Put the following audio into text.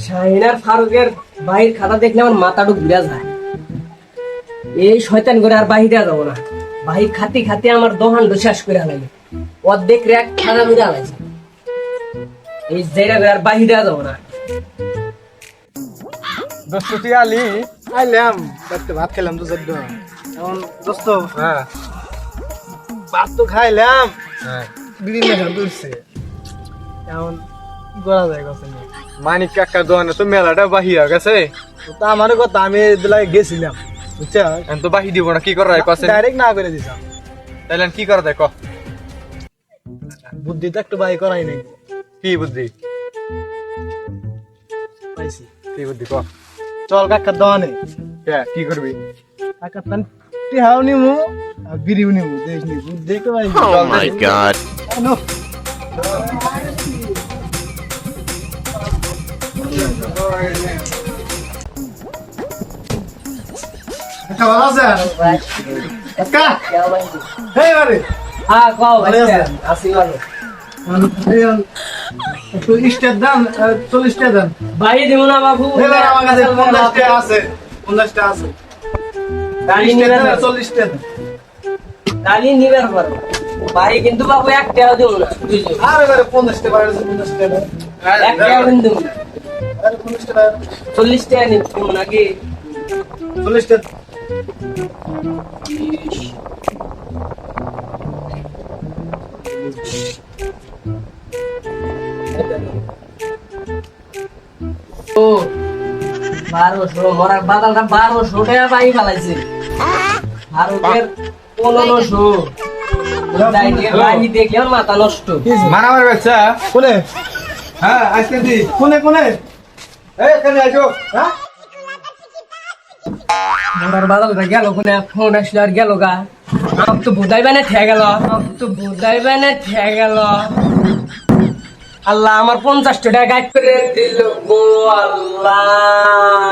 শাহিন আর ফারুকের বাহির খাতা দেখলে আমার মাথাটা ঘুরে যায়। এই শয়তান করে আর বাহিরে যাবো না। বাহির খাতি খাতি আমার দোহান শেষ করে আনাইলে অর্ধেক র্যাক খানা মিলে আনাইছে। এই জায়গা করে আর বাহিরে যাবো না। দোস্ত আলি আইলাম ভাত খেলাম তো চোদ্দ এখন দোস্ত হ্যাঁ ভাত তো খাইলাম হ্যাঁ বিড়ি নেশা ধরছে এখন কি করা যায় কথা নিয়ে মানিক কাকা দোকানে তো মেলাটা বাহিয়া গেছে তা আমারও কথা আমি দিলাই গেছিলাম বুঝছো এখন তো বাহি দিব না কি করা যায় কাছে ডাইরেক্ট না করে দিছাম তাইলে কি করা যায় ক বুদ্ধি তো একটু বাহি করাই নাই কি বুদ্ধি পাইছি কি বুদ্ধি ক চল কাকার দোকানে কি করবি কাকার তান টিহাও নিমু আর বিড়িও নিমু দেখিনি বুদ্ধি তো ভাই Oh my god. নো কাকা ভালো আছেন কাকা হেই বারে হ্যাঁ কও ভালো আছেন? আসি ভালো। একটু স্টেট দেন 40 টাকা দেন বাহির দিব না বাবু। এবার আমার কাছে 50 টাকা আছে 50 টাকা আছে গাড়ি 40 নিবেন টাকা না। 40 টাকা দেন। গাড়ি নিবেন পারবো বাড়ি কিন্তু বাবু এক টাকা দিব না। আরে বারে 50 টাকা বারে 50 টাকা দেন। এক টাকা কিন্তু দিব না। আরে 50 টাকা 40 টাকা নিব নাকি? 40 টাকা ও 1200 মরার বাদালটা 1200 টাকা পাই ফেলাইছে। ভারতের 1500 বাড়ি দেখলে আমার মাথা নষ্ট। মারামার বাচ্চা কোনে হ্যাঁ আজকে দি কোনে কোনে এই এখানে আসো হ্যাঁ মরার বাদালটা গেল কোনে ফোন আসলো আর গেল গা। আমার তো বোধাইবে না ঠে গেল। আল্লাহ আমার 50 টাকা গাইড করে দিল গো আল্লাহ।